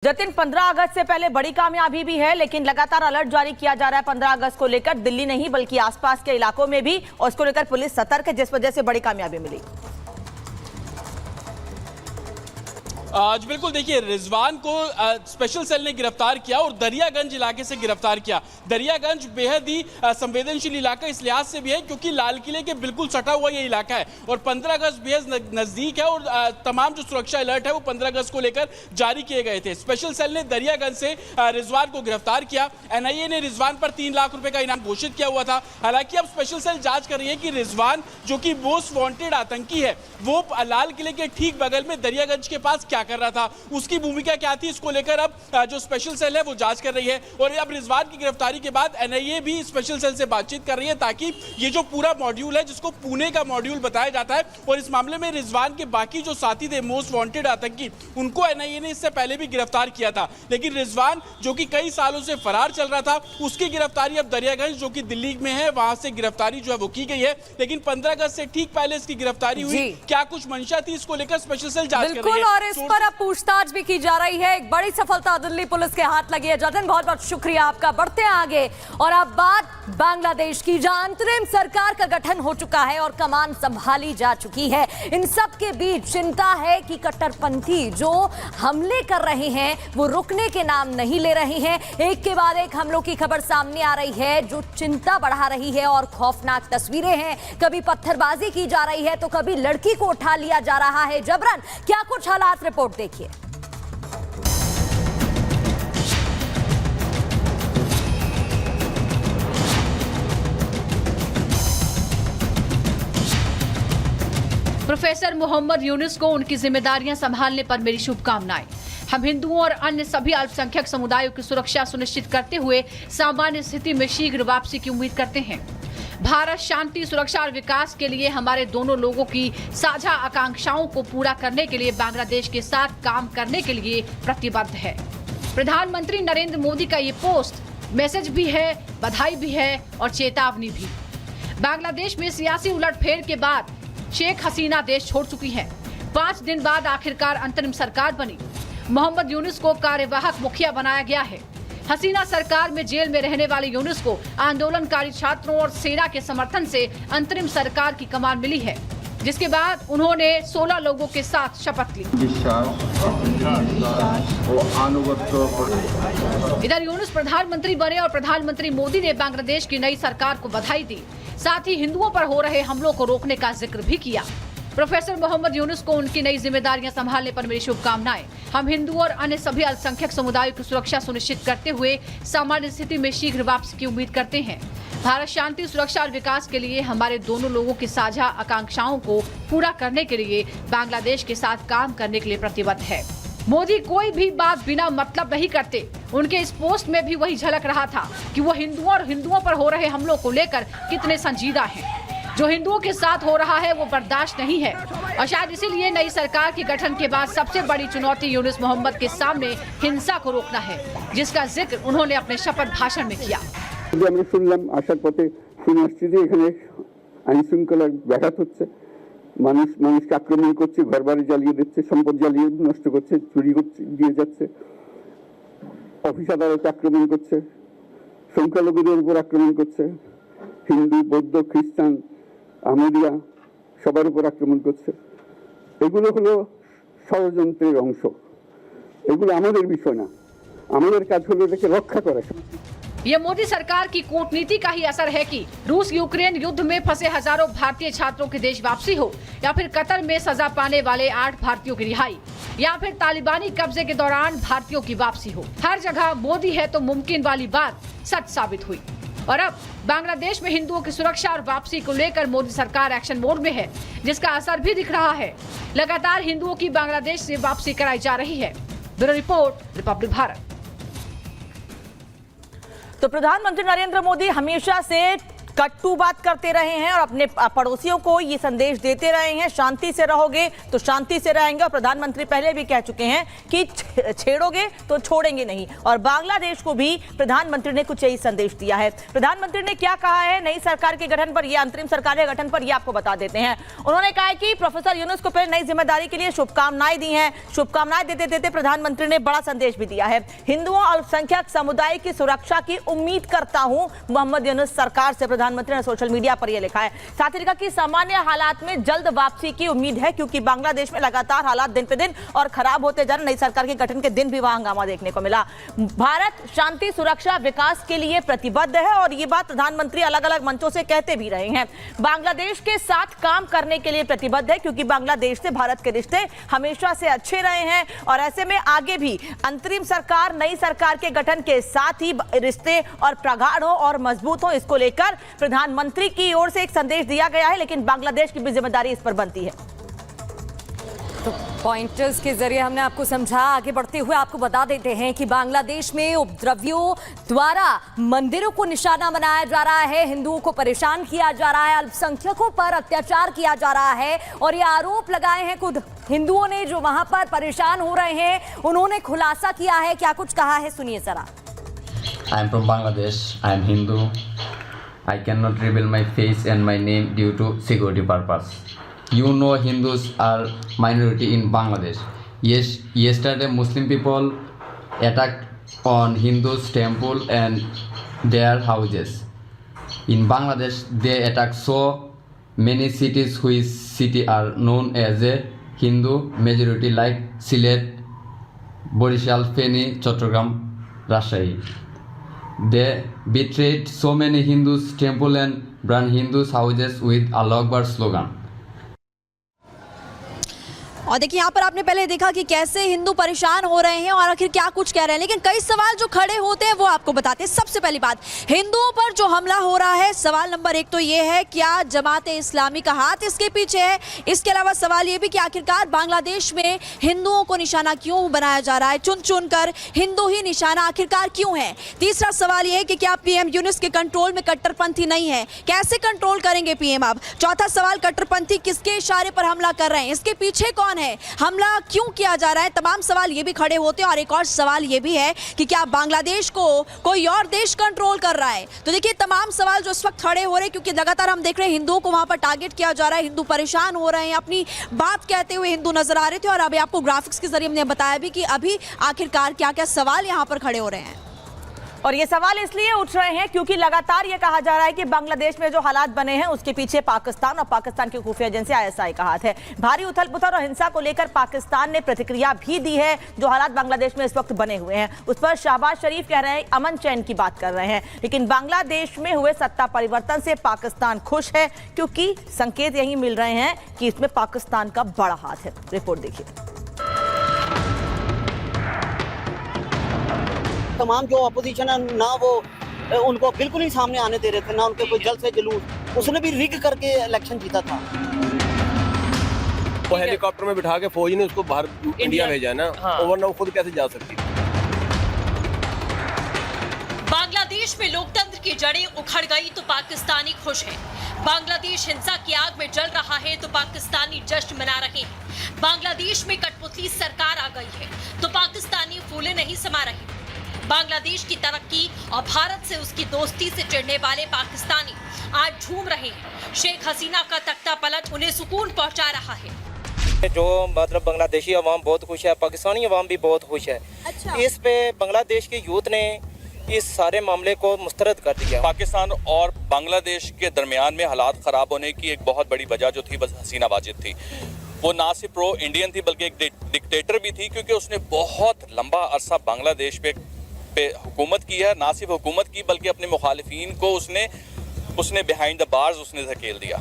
जतिन, 15 अगस्त से पहले बड़ी कामयाबी भी है, लेकिन लगातार अलर्ट जारी किया जा रहा है 15 अगस्त को लेकर। दिल्ली नहीं बल्कि आसपास के इलाकों में भी, और इसको लेकर पुलिस सतर्क है, जिस वजह से बड़ी कामयाबी मिली। आज बिल्कुल देखिए, रिजवान को स्पेशल सेल ने गिरफ्तार किया और दरियागंज इलाके से गिरफ्तार किया। दरियागंज बेहद ही संवेदनशील इलाका इस लिहाज से भी है क्योंकि लाल किले के बिल्कुल सटा हुआ ये इलाका है और 15 अगस्त बेहद नजदीक है और तमाम जो सुरक्षा अलर्ट है वो 15 अगस्त को लेकर जारी किए गए थे। स्पेशल सेल ने दरियागंज से रिजवान को गिरफ्तार किया। एनआईए ने रिजवान पर 3 लाख रुपए का इनाम घोषित किया हुआ था। हालांकि अब स्पेशल सेल जांच कर रही है कि रिजवान, जो कि मोस्ट वांटेड आतंकी है, वो लाल किले के ठीक बगल में दरियागंज के पास क्या कर रहा था, उसकी भूमिका क्या थी, इसको लेकर अब जो स्पेशल सेल है वो जांच कर रही है। और अब रिजवान की गिरफ्तारी के बाद एनआईए भी स्पेशल सेल से बातचीत कर रही है ताकि ये जो पूरा मॉड्यूल है, जिसको पुणे का मॉड्यूल बताया जाता है, और इस मामले में रिजवान के बाकी जो साथी थे मोस्ट वांटेड आतंकी, उनको एनआईए ने इससे पहले भी गिरफ्तार किया था। लेकिन रिजवान, जो कि कई सालों से फरार चल रहा था, उसकी गिरफ्तारी अब दरियागंज, जो कि दिल्ली में है, वहां से गिरफ्तारी जो है वो की गई है। लेकिन 15 अगस्त से ठीक पहले इसकी गिरफ्तारी हुई। क्या कुछ मंशा थी, इसको लेकर स्पेशल सेल जांच कर रही है। और इस पर अब पूछताछ भी की जा रही है। एक बड़ी सफलता दिल्ली पुलिस के हाथ लगी है। जतिन, बहुत बहुत शुक्रिया आपका। बढ़ते हैं आगे और अब बात बांग्लादेश की, जहां अंतरिम सरकार का गठन हो चुका है और कमान संभाली जा चुकी है। इन सब के बीच चिंता है कि कट्टरपंथी जो हमले कर रहे हैं वो रुकने के नाम नहीं ले रहे हैं। एक के बाद एक हमलों की खबर सामने आ रही है जो चिंता बढ़ा रही है और खौफनाक तस्वीरें हैं। कभी पत्थरबाजी की जा रही है तो कभी लड़की को उठा लिया जा रहा है जबरन। क्या कुछ हालात, रिपोर्ट देखिए। प्रोफेसर मोहम्मद यूनुस को उनकी जिम्मेदारियां संभालने पर मेरी शुभकामनाएं। हम हिंदुओं और अन्य सभी अल्पसंख्यक समुदायों की सुरक्षा सुनिश्चित करते हुए सामान्य स्थिति में शीघ्र वापसी की उम्मीद करते हैं। भारत शांति, सुरक्षा और विकास के लिए हमारे दोनों लोगों की साझा आकांक्षाओं को पूरा करने के लिए बांग्लादेश के साथ काम करने के लिए प्रतिबद्ध है। प्रधानमंत्री नरेंद्र मोदी का ये पोस्ट मैसेज भी है, बधाई भी है और चेतावनी भी। बांग्लादेश में सियासी उलटफेर के बाद शेख हसीना देश छोड़ चुकी हैं। 5 दिन बाद आखिरकार अंतरिम सरकार बनी। मोहम्मद यूनुस को कार्यवाहक मुखिया बनाया गया है। हसीना सरकार में जेल में रहने वाले यूनुस को आंदोलनकारी छात्रों और सेना के समर्थन से अंतरिम सरकार की कमान मिली है, जिसके बाद उन्होंने 16 लोगों के साथ शपथ ली। इधर यूनुस प्रधानमंत्री बने और प्रधानमंत्री मोदी ने बांग्लादेश की नई सरकार को बधाई दी। साथ ही हिंदुओं पर हो रहे हमलों को रोकने का जिक्र भी किया। प्रोफेसर मोहम्मद यूनुस को उनकी नई जिम्मेदारियां संभालने पर मेरी शुभकामनाएं। हम हिंदुओं और अन्य सभी अल्पसंख्यक समुदायों की सुरक्षा सुनिश्चित करते हुए सामान्य स्थिति में शीघ्र वापसी की उम्मीद करते हैं। भारत शांति, सुरक्षा और विकास के लिए हमारे दोनों लोगों की साझा आकांक्षाओं को पूरा करने के लिए बांग्लादेश के साथ काम करने के लिए प्रतिबद्ध है। मोदी कोई भी बात बिना मतलब नहीं करते। उनके इस पोस्ट में भी वही झलक रहा था कि वो हिंदुओं पर हो रहे हमलों को लेकर कितने संजीदा हैं। जो हिंदुओं के साथ हो रहा है वो बर्दाश्त नहीं है और शायद इसीलिए नई सरकार के गठन के बाद सबसे बड़ी चुनौती यूनुस मोहम्मद के सामने हिंसा को रोकना है, जिसका जिक्र उन्होंने अपने शपथ भाषण में किया। মানুষকে আক্রমণ করছে, ঘরবাড়ি জ্বালিয়ে দিচ্ছে, সম্পদ জ্বালিয়ে নষ্ট করছে, চুরি করছে, দিয়ে যাচ্ছে, অফিস আদালতে আক্রমণ করছে, সংখ্যালঘুদের উপর আক্রমণ করছে, হিন্দু, বৌদ্ধ, খ্রিস্টান, আহমদিয়া সবার উপর আক্রমণ করছে। এগুলো হলো ষড়যন্ত্রের অংশ। এগুলো আমাদের বিষয় না, আমাদের কাজ হলো এটাকে রক্ষা করা। ये मोदी सरकार की कूटनीति का ही असर है कि रूस यूक्रेन युद्ध में फंसे हजारों भारतीय छात्रों की देश वापसी हो, या फिर कतर में सजा पाने वाले 8 भारतीयों की रिहाई, या फिर तालिबानी कब्जे के दौरान भारतीयों की वापसी हो। हर जगह मोदी है तो मुमकिन वाली बात सच साबित हुई। और अब बांग्लादेश में हिंदुओं की सुरक्षा और वापसी को लेकर मोदी सरकार एक्शन मोड में है, जिसका असर भी दिख रहा है। लगातार हिंदुओं की बांग्लादेश से वापसी कराई जा रही है। Bureau report, Republic Bharat. तो प्रधानमंत्री नरेंद्र मोदी हमेशा से कट्टू बात करते रहे हैं और अपने पड़ोसियों को ये संदेश देते रहे हैं, शांति से रहोगे तो शांति से रहेंगे। और प्रधानमंत्री पहले भी कह चुके हैं कि छेड़ोगे तो छोड़ेंगे नहीं। और बांग्लादेश को भी प्रधानमंत्री ने कुछ यही संदेश दिया है। प्रधानमंत्री ने क्या कहा है नई सरकार के गठन पर, यह अंतरिम सरकार के गठन पर, यह आपको बता देते हैं। उन्होंने कहा है कि प्रोफेसर यूनुस को पहले नई जिम्मेदारी के लिए शुभकामनाएं दी हैं। शुभकामनाएं देते देते प्रधानमंत्री ने बड़ा संदेश भी दिया है। हिंदुओं और अल्पसंख्यक समुदाय की सुरक्षा की उम्मीद करता हूं मोहम्मद यूनुस सरकार से, प्रधानमंत्री ने सोशल मीडिया पर यह लिखा है। साथ ही लिखा कि सामान्य हालात में जल्द वापसी की उम्मीद है, क्योंकि बांग्लादेश में लगातार हालात दिन पे दिन और खराब होते जा रहे। नई सरकार के गठन के दिन भी वहां हंगामा देखने को मिला। भारत शांति, सुरक्षा, विकास के लिए प्रतिबद्ध है और ये बात प्रधानमंत्री अलग अलग मंचों से कहते भी रहे हैं। बांग्लादेश के साथ काम करने के लिए प्रतिबद्ध है, क्योंकि बांग्लादेश से भारत के रिश्ते हमेशा से अच्छे रहे हैं और ऐसे में आगे भी अंतरिम सरकार, नई सरकार के गठन के साथ ही रिश्ते और प्रगाढ़ हो और मजबूत हो, इसको लेकर प्रधानमंत्री की ओर से एक संदेश दिया गया है। लेकिन बांग्लादेश की भी जिम्मेदारी इस पर बनती है। तो पॉइंटर्स के जरिए हमने आपको समझा। आगे बढ़ते हुए आपको बता देते हैं कि बांग्लादेश में उपद्रवियों द्वारा मंदिरों को निशाना बनाया जा रहा है, हिंदुओं को परेशान किया जा रहा है, अल्पसंख्यकों पर अत्याचार किया जा रहा है और ये आरोप लगाए हैं खुद हिंदुओं ने जो वहां पर परेशान हो रहे हैं। उन्होंने खुलासा किया है, क्या कुछ कहा है, सुनिए जरा। I am from Bangladesh. I am Hindu. I cannot reveal my face and my name due to security purpose. You know Hindus are minority in Bangladesh. Yes, yesterday Muslim people attacked on Hindus temple and their houses. In Bangladesh, they attack so many cities which city are known as a Hindu majority like Sylhet, Borishal, Feni, Chattogram, Rajshahi. They betrayed so many Hindus temple and burned Hindus houses with Allah Akbar slogan. और देखिए यहाँ पर आपने पहले देखा कि कैसे हिंदू परेशान हो रहे हैं और आखिर क्या कुछ कह रहे हैं, लेकिन कई सवाल जो खड़े होते हैं वो आपको बताते हैं। सबसे पहली बात, हिंदुओं पर जो हमला हो रहा है, सवाल नंबर एक तो ये है, क्या जमात इस्लामी का हाथ इसके पीछे है? इसके अलावा सवाल ये भी कि आखिरकार बांग्लादेश में हिंदुओं को निशाना क्यों बनाया जा रहा है, चुन चुन कर हिंदू ही निशाना आखिरकार क्यों है? तीसरा सवाल ये है कि क्या पीएम यूनुस के कंट्रोल में कट्टरपंथी नहीं है, कैसे कंट्रोल करेंगे पीएम अब? चौथा सवाल, कट्टरपंथी किसके इशारे पर हमला कर रहे हैं, इसके पीछे कौन है, हमला क्यों किया जा रहा है? तमाम सवाल ये भी खड़े होते हैं। और एक और सवाल ये भी है कि क्या बांग्लादेश को कोई और देश कंट्रोल कर रहा है? तो देखिए तमाम सवाल जो इस वक्त खड़े हो रहे हैं, क्योंकि लगातार हम देख रहे हैं हिंदुओं को वहां पर टारगेट किया जा रहा है, हिंदू परेशान हो रहे हैं, अपनी बात कहते हुए हिंदू नजर आ रहे थे। और अभी आपको ग्राफिक्स के जरिए हमने बताया भी कि अभी आखिरकार क्या क्या सवाल यहाँ पर खड़े हो रहे हैं। और ये सवाल इसलिए उठ रहे हैं क्योंकि लगातार ये कहा जा रहा है कि बांग्लादेश में जो हालात बने हैं उसके पीछे पाकिस्तान और पाकिस्तान की खुफिया एजेंसी आईएसआई का हाथ है। भारी उथल-पुथल और हिंसा को लेकर पाकिस्तान ने प्रतिक्रिया भी दी है। जो हालात बांग्लादेश में इस वक्त बने हुए हैं उस पर शहबाज शरीफ कह रहे हैं, अमन चैन की बात कर रहे हैं। लेकिन बांग्लादेश में हुए सत्ता परिवर्तन से पाकिस्तान खुश है, क्योंकि संकेत यही मिल रहे हैं कि इसमें पाकिस्तान का बड़ा हाथ है। रिपोर्ट देखिए। तमाम जो अपोजिशन है ना, वो उनको बिल्कुल ही सामने आने दे रहे थे, ना उनके कोई जल्द से जुलूस। उसने भी रिग करके इलेक्शन जीता था। वो हेलीकॉप्टर में बिठा के फौज ने उसको बाहर इंडिया भेजा ना, वरना वो खुद कैसे जा सकती। बांग्लादेश में लोकतंत्र की जड़ें उखड़ गई तो पाकिस्तानी खुश हैं। बांग्लादेश हिंसा की आग में जल रहा है तो पाकिस्तानी जश्न मना रहे हैं। बांग्लादेश में कठपुतली सरकार आ गई है तो पाकिस्तानी फूले नहीं समा रहे। बांग्लादेश की तरक्की और भारत से उसकी दोस्ती से चिढ़ने वाले पाकिस्तानी आज झूम रहे हैं। शेख हसीना का तख्ता पलट उन्हें सुकून पहुंचा रहा है। जो मतलब बांग्लादेशी अवाम बहुत खुश है, पाकिस्तानी अवाम भी बहुत खुश है। अच्छा। इस पे बांग्लादेश के यूथ ने इस सारे मामले को मुस्तरद कर दिया। पाकिस्तान और बांग्लादेश के दरमियान में हालात ख़राब होने की एक बहुत बड़ी वजह जो थी बस हसीना वाजिद थी। वो ना सिर्फ प्रो इंडियन थी बल्कि एक डिक्टेटर भी थी, क्योंकि उसने बहुत लंबा अरसा बांग्लादेश पे हुकूमत की है। ना सिर्फ हुकूमत की बल्कि अपने मुखालिफिन को उसने बिहाइंड द बार्स उसने धकेल दिया।